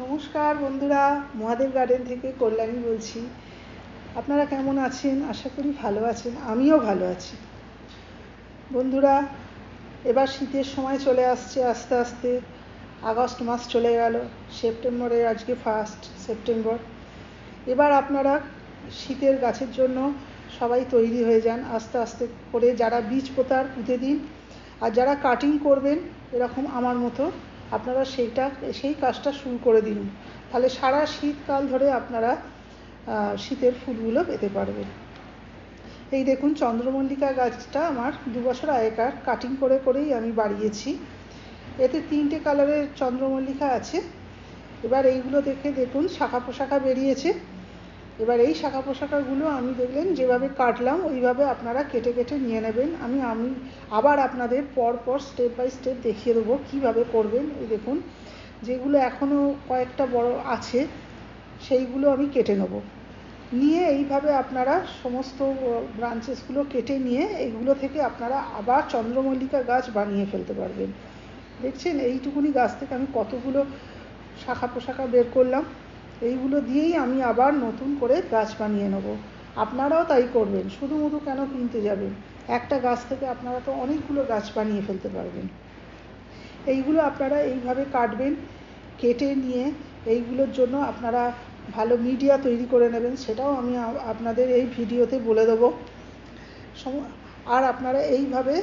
নমস্কার বন্ধুরা, মহাদেব গার্ডেন থেকে কল্যাণী বলছি। আপনারা কেমন আছেন? আশা করি ভালো আছেন। আমিও ভালো আছি। বন্ধুরা, এবার শীতের সময় চলে আসছে আস্তে আস্তে। আগস্ট মাস চলে গেল, সেপ্টেম্বরের আজকে 1 সেপ্টেম্বর। এবার আপনারা শীতের গাছের জন্য সবাই তৈরি হয়ে যান আস্তে আস্তে করে। যারা বীজ পোঁতার পুঁতে দিন, আর যারা কাটিং করবেন এরকম আমার মতো, আপনারা সেই কাজটা শুরু করে দিন। তাহলে সারা শীতকাল ধরে আপনারা শীতের ফুলগুলো পেতে পারবেন। এই দেখুন, চন্দ্রমল্লিকা গাছটা আমার 2 বছর আগেকার, কাটিং করে করেই আমি বাড়িয়েছি। এতে 3টে কালারের চন্দ্রমল্লিকা আছে। এবার এইগুলো দেখুন শাখা পোশাখা বেরিয়েছে। এবার এই শাখা পোশাখাগুলো আমি দেখলেন যেভাবে কাটলাম ওইভাবে আপনারা কেটে কেটে নিয়ে নেবেন। আমি আবার আপনাদের পর স্টেপ বাই স্টেপ দেখিয়ে দেবো কীভাবে করবেন। এই দেখুন, যেগুলো এখনও কয়েকটা বড় আছে সেইগুলো আমি কেটে নেব। নিয়ে এইভাবে আপনারা সমস্ত ব্রাঞ্চেসগুলো কেটে নিয়ে এইগুলো থেকে আপনারা আবার চন্দ্রমল্লিকা গাছ বানিয়ে ফেলতে পারবেন। দেখছেন, এইটুকুনি গাছ থেকে আমি কতগুলো শাখা পোশাখা বের করলাম। এইগুলো দিয়েই আমি আবার নতুন করে গাছ বানিয়ে নেব। আপনারাও তাই করবেন, শুধু কেন কিনতে যাবেন? একটা গাছ থেকে আপনারা তো অনেকগুলো গাছ বানিয়ে ফেলতে পারবেন। এইগুলো আপনারা এইভাবে কাটবেন। কেটে নিয়ে এইগুলোর জন্য আপনারা ভালো মিডিয়া তৈরি করে নেবেন, সেটাও আমি আপনাদের এই ভিডিওতে বলে দেবো। আর আপনারা এইভাবে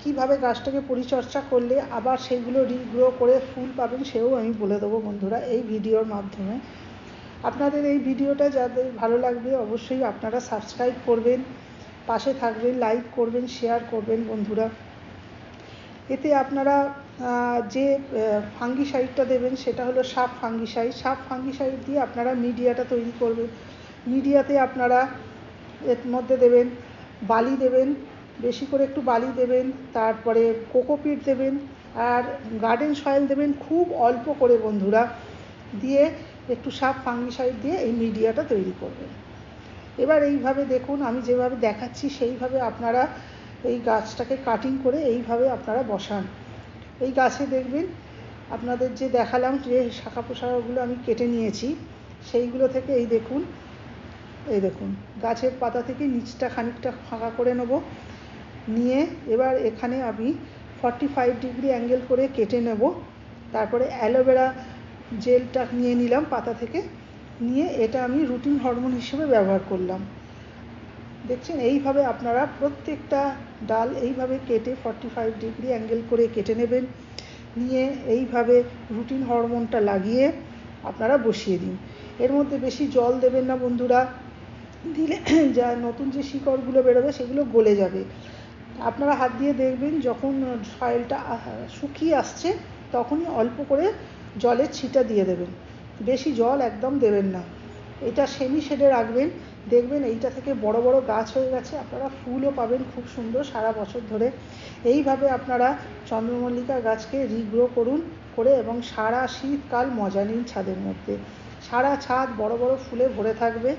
কীভাবে গাছটাকে পরিচর্যা করলে আবার সেগুলো রিগ্রো করে ফুল পাবেন সেও আমি বলে দেবো বন্ধুরা এই ভিডিওর মাধ্যমে। আপনাদের এই ভিডিওটা যাদের ভালো লাগবে অবশ্যই আপনারা সাবস্ক্রাইব করবেন, পাশে থাকবেন, লাইক করবেন, শেয়ার করবেন বন্ধুরা। এতে আপনারা যে ফাঙ্গিসাইডটা দেবেন সেটা হলো সাপ ফাঙ্গিসাইড দিয়ে আপনারা মিডিয়াটা তৈরি করবেন। মিডিয়াতে আপনারা এর মধ্যে দেবেন বালি, দেবেন বেশি করে একটু বালি দেবেন, তারপরে কোকোপিট দেবেন, আর গার্ডেন সয়েল দেবেন খুব অল্প করে বন্ধুরা। দিয়ে একটু সাপ ফাঙ্গিসাইড দিয়ে এই মিডিয়াটা তৈরি করবেন। এবার এইভাবে দেখুন, আমি যেভাবে দেখাচ্ছি সেইভাবে আপনারা এই গাছটাকে কাটিং করে এইভাবে আপনারা বসান। এই গাছে দেখবেন আপনাদের যে দেখালাম যে শাখা পোশাখাগুলো আমি কেটে নিয়েছি সেইগুলো থেকে এই দেখুন গাছের পাতা থেকে নিচটা খানিকটা ফাঁকা করে নেব। নিয়ে এবার এখানে আমি 45 ডিগ্রি অ্যাঙ্গেল করে কেটে নেব। তারপরে অ্যালোভেরা জেলটা নিয়ে নিলাম পাতা থেকে, নিয়ে এটা আমি রুটিন হরমোন হিসেবে ব্যবহার করলাম। দেখছেন, এইভাবে আপনারা প্রত্যেকটা ডাল এইভাবে কেটে 45 ডিগ্রি অ্যাঙ্গেল করে কেটে নেবেন। নিয়ে এইভাবে রুটিন হরমোনটা লাগিয়ে আপনারা বসিয়ে দিন। এর মধ্যে বেশি জল দেবেন না বন্ধুরা, দিলে যা নতুন যে শিকড়গুলো বেরোবে সেগুলো গলে যাবে। আপনারা হাত দিয়ে দেখবেন যখন সয়েলটা শুকিয়ে আসছে তখনই অল্প করে জলের ছিটা দিয়ে দেবেন, বেশি জল একদম দেবেন না। এটা সেমি শেডে রাখবেন, দেখবেন এইটা থেকে বড় বড় গাছ হয়ে গেছে, আপনারা ফুলও পাবেন খুব সুন্দর সারা বছর ধরে। এইভাবে আপনারা চন্দ্রমল্লিকা গাছকে রিগ্রো করে এবং সারা শীতকাল মজা নিন ছাদের মধ্যে। সারা ছাদ বড় বড় ফুলে ভরে থাকবে।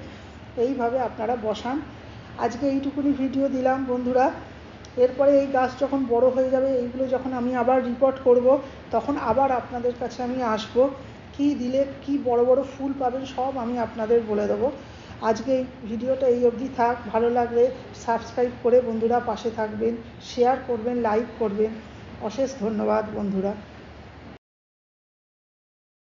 এইভাবে আপনারা বসান। আজকে এইটুকুনি ভিডিও দিলাম বন্ধুরা। এরপরে এই গাছ যখন বড় হয়ে যাবে, এইগুলো যখন আমি আবার রিপোর্ট করব তখন আবার আপনাদের কাছে আমি আসব। কি দিলে কি বড় বড় ফুল পাবেন সব আমি আপনাদের বলে দেবো। আজকে এই ভিডিওটা এই অবধি থাক। ভালো লাগলে সাবস্ক্রাইব করে বন্ধুরা পাশে থাকবেন, শেয়ার করবেন, লাইক করবেন। অশেষ ধন্যবাদ বন্ধুরা।